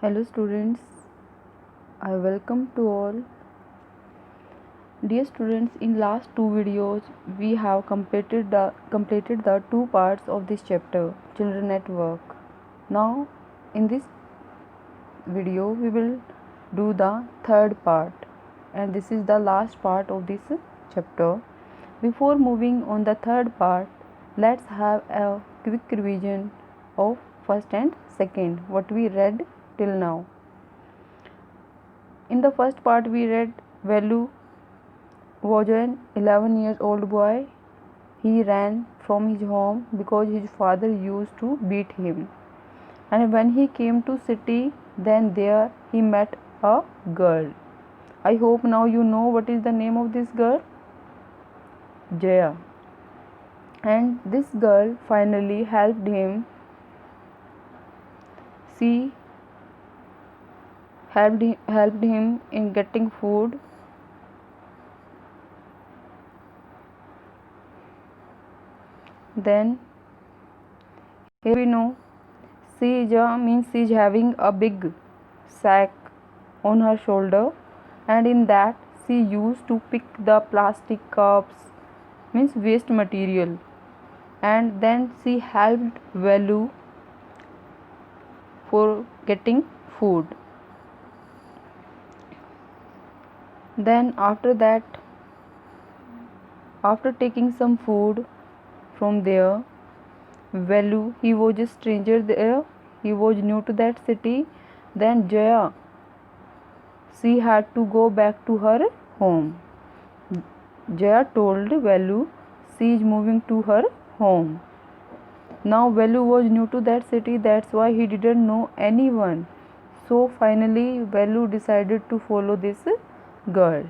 Hello students, I welcome to all. Dear students, in last two videos we have completed the two parts of this chapter, Children at Work. Now in this video we will do the third part, and this is the last part of this chapter. Before moving on the third part, let's have a quick revision of first and second what we read till now. In the first part we read Velu was an 11-year-old boy. He ran from his home because his father used to beat him. And when he came to city, then there he met a girl. I hope now you know what is the name of this girl. Jaya. And this girl finally helped him. She helped him in getting food. Then here we know Sija means she is having a big sack on her shoulder, and in that she used to pick the plastic cups, means waste material, and then she helped Velu for getting food. Then after that, after taking some food from there, Velu, he was a stranger there, he was new to that city. Then Jaya, she had to go back to her home. Jaya told Velu she is moving to her home. Now Velu was new to that city, that's why he didn't know anyone. So finally Velu decided to follow this girl.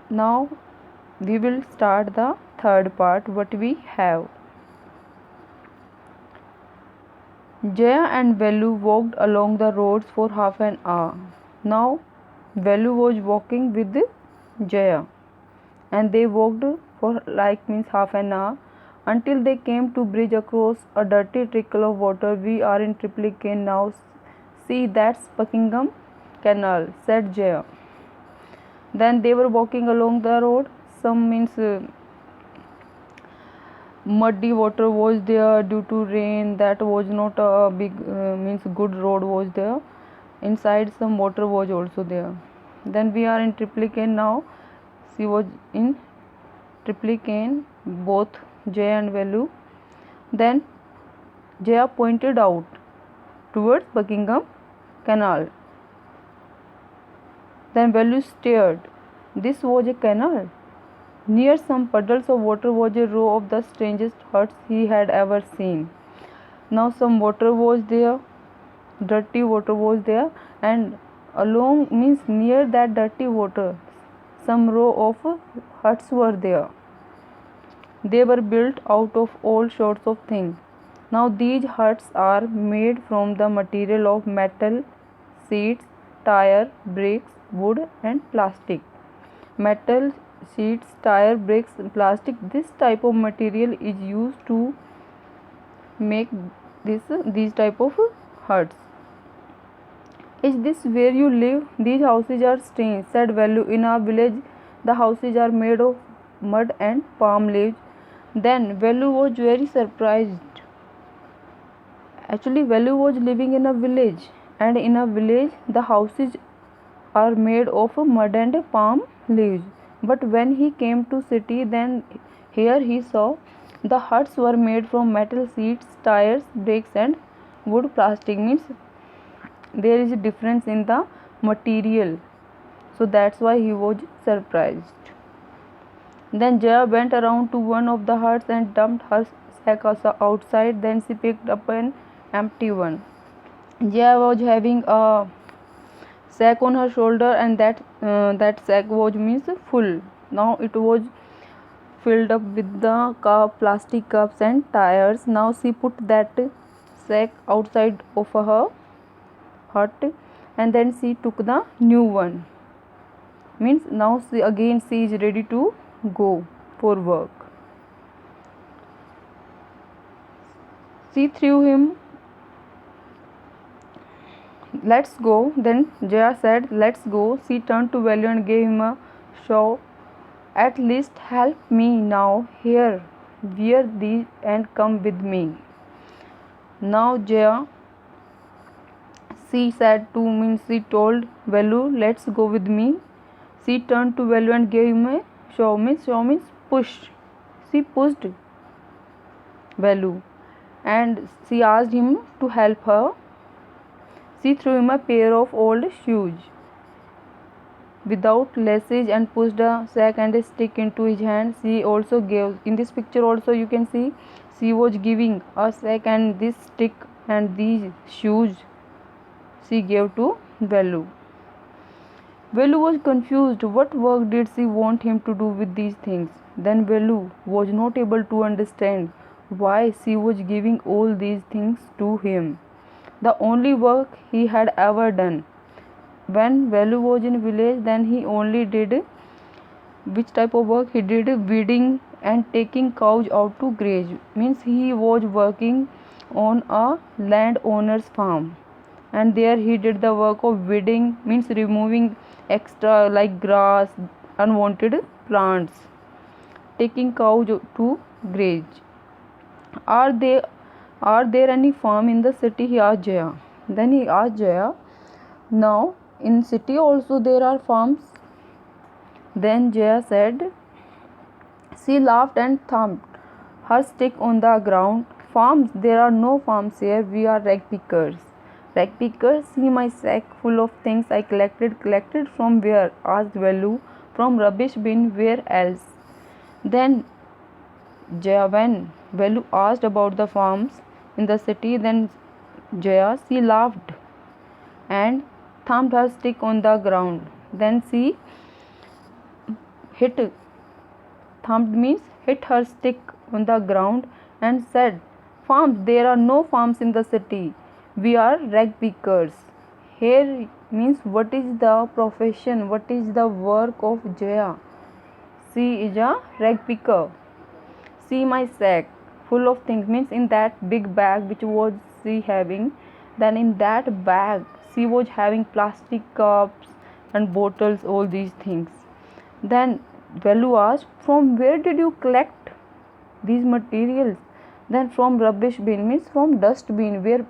Now we will start the third part what we have. Jaya and Velu walked along the roads for half an hour. Now Velu was walking with Jaya, and they walked for means half an hour until they came to bridge across a dirty trickle of water. We are in Triplicane now. See, that's Buckingham Canal, said Jaya. Then they were walking along the road. Some means muddy water was there due to rain. That was not a big means good road was there. Inside some water was also there. Then we are in Triplicane now. She was in Triplicane, both Jaya and Velu. Then Jaya pointed out towards Buckingham Canal. Then Velu stared. This was a canal. Near some puddles of water was a row of the strangest huts he had ever seen. Now some water was there, dirty water was there, and along means near that dirty water, some row of huts were there. They were built out of all sorts of things. Now these huts are made from the material of metal, sheets, tire, bricks, wood and plastic. Metal, sheets, tire, bricks, plastic, this type of material is used to make these type of huts. Is this where you live? These houses are strange, said Velu. In our village the houses are made of mud and palm leaves. Then Velu was very surprised. Actually Velu was living in a village, and in a village the houses are made of mud and palm leaves. But when he came to city, then here he saw the huts were made from metal sheets, tires, bricks and wood. Plastic means there is a difference in the material, so that's why he was surprised. Then Jaya went around to one of the huts and dumped her sack outside. Then she picked up an empty one. Jaya was having a sack on her shoulder, and that sack was means full. Now it was filled up with the plastic cups and tires. Now she put that sack outside of her hut, and then she took the new one. Means now she is ready to go for work. She threw him Let's go. Then Jaya said, let's go. She turned to Value and gave him a shove. At least help me now. Here, wear these and come with me. Now Jaya, she said to me, she told Value, let's go with me. She turned to Value and gave him a shove. Shove means push. She pushed Value and she asked him to help her. She threw him a pair of old shoes without laces and pushed a sack and a stick into his hand. She also gave, in this picture also you can see, she was giving a sack and this stick and these shoes she gave to Value. Value was confused. What work did she want him to do with these things? Then Value was not able to understand why she was giving all these things to him. The only work he had ever done. When Value was in village, then he only did, which type of work he did? Weeding and taking cows out to graze. Means he was working on a landowner's farm, and there he did the work of weeding, means removing extra like grass, unwanted plants, taking cows to graze. Are there any farm in the city? He asked Jaya. Then he asked Jaya, now in city also there are farms. Then Jaya said, she laughed and thumped her stick on the ground. Farms? There are no farms here. We are rag pickers. Rag pickers? See my sack full of things I collected. Collected from where? Asked Value. From rubbish bin. Where else? Then Jaya, when Value asked about the farms in the city, then Jaya, she laughed and thumped her stick on the ground. Then she thumped means hit her stick on the ground and said, farms? There are no farms in the city. We are rag pickers. Here means what is the profession, what is the work of Jaya? She is a rag picker. See my sack full of things, means in that big bag which was she having, then in that bag she was having plastic cups and bottles, all these things. Then Value asked, from where did you collect these materials? Then from rubbish bin, means from dust bin where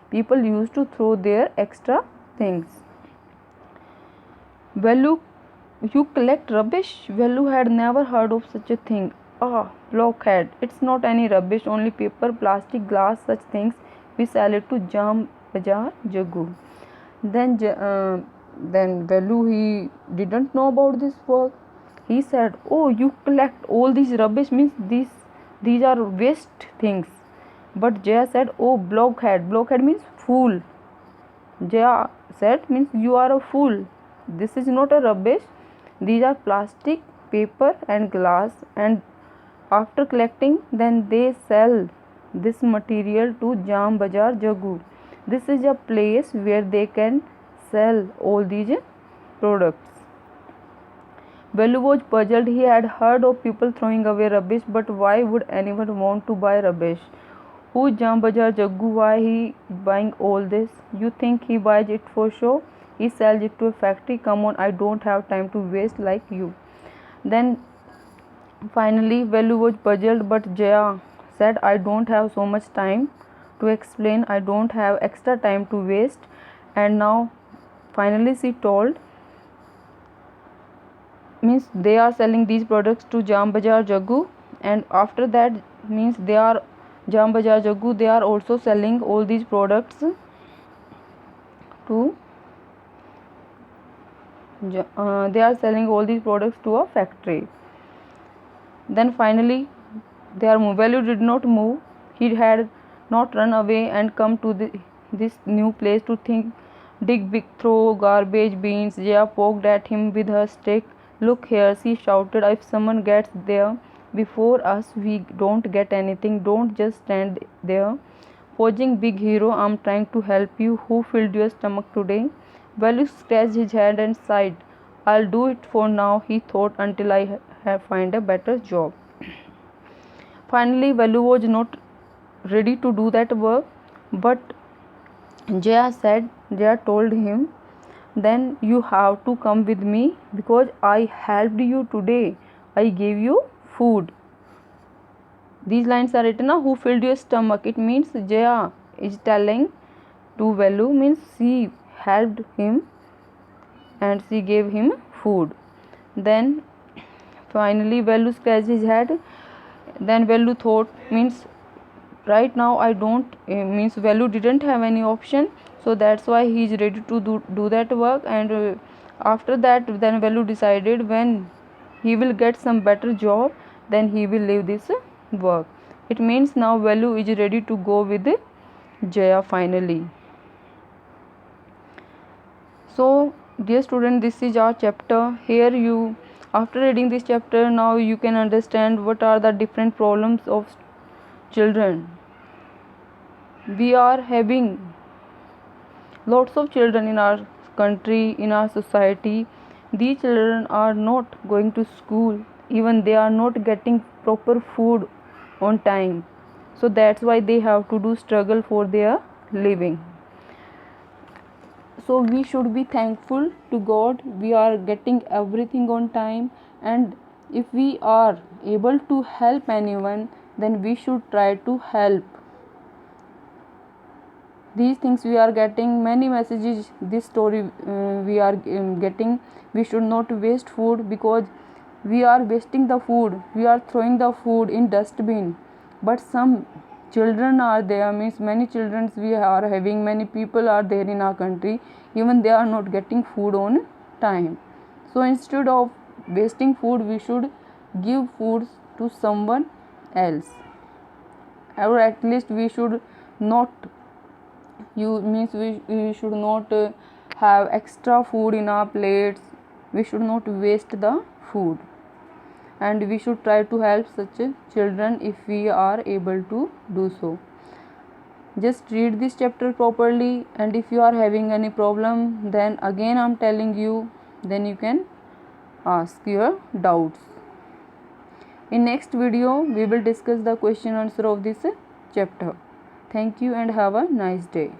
people used to throw their extra things. Value, you collect rubbish? Value had never heard of such a thing. Ah, blockhead, it's not any rubbish, only paper, plastic, glass, such things. We sell it to Jam Bazaar Jaggu. Then Value, he didn't know about this work. He said, oh, you collect all these rubbish, means these are waste things. But Jaya said, oh, blockhead. Blockhead means fool. Jaya said, means you are a fool. This is not a rubbish. These are plastic, paper and glass, and after collecting, then they sell this material to Jam Bazaar Jaggu. This is a place where they can sell all these products. Value was puzzled. He had heard of people throwing away rubbish, but why would anyone want to buy rubbish? Who is Jam Bazaar Jaggu? Why he buying all this? You think he buys it for show? He sells it to a factory. Come on, I don't have time to waste like you. Then finally Value was puzzled, but Jaya said, I don't have so much time to explain. I don't have extra time to waste. And now finally she told, means they are selling these products to Jam Bazaar Jaggu, and after that means they are Jam Bazaar Jaggu, they are also selling all these products to a factory. Then finally their Value did not move. He had not run away and come to this new place to dig big, throw garbage bins. Jaya poked at him with her stick. Look here, she shouted, if someone gets there before us, we don't get anything. Don't just stand there posing big hero. I'm trying to help you. Who filled your stomach today? Value scratched his head and sighed. I'll do it for now, he thought, until I find a better job. Finally, Value was not ready to do that work, but Jaya told him, then you have to come with me because I helped you today. I gave you food. These lines are written, who filled your stomach? It means Jaya is telling to Velu, means she helped him and she gave him food. Then finally Velu scratched his head. Then Velu thought, means right now I don't, means Velu didn't have any option, so that's why he is ready to do that work. And after that, then Velu decided when he will get some better job, then he will leave this work. It means now Velu is ready to go with Jaya finally. So dear student, this is our chapter. Here you, after reading this chapter, now you can understand what are the different problems of children. We are having lots of children in our country, in our society. These children are not going to school, even they are not getting proper food on time. So that's why they have to do struggle for their living. So we should be thankful to God, we are getting everything on time, and if we are able to help anyone, then we should try to help. These things we are getting many messages, this story we are getting, we should not waste food because we are wasting the food, we are throwing the food in dustbin. But some children are there, means many children we are having, many people are there in our country, even they are not getting food on time. So instead of wasting food, we should give food to someone else, or at least we should not, we should not have extra food in our plates, we should not waste the food, and we should try to help such children if we are able to do so. Just read this chapter properly, and if you are having any problem, then again I'm telling you, then you can ask your doubts. In next video we will discuss the question answer of this chapter. Thank you and have a nice day.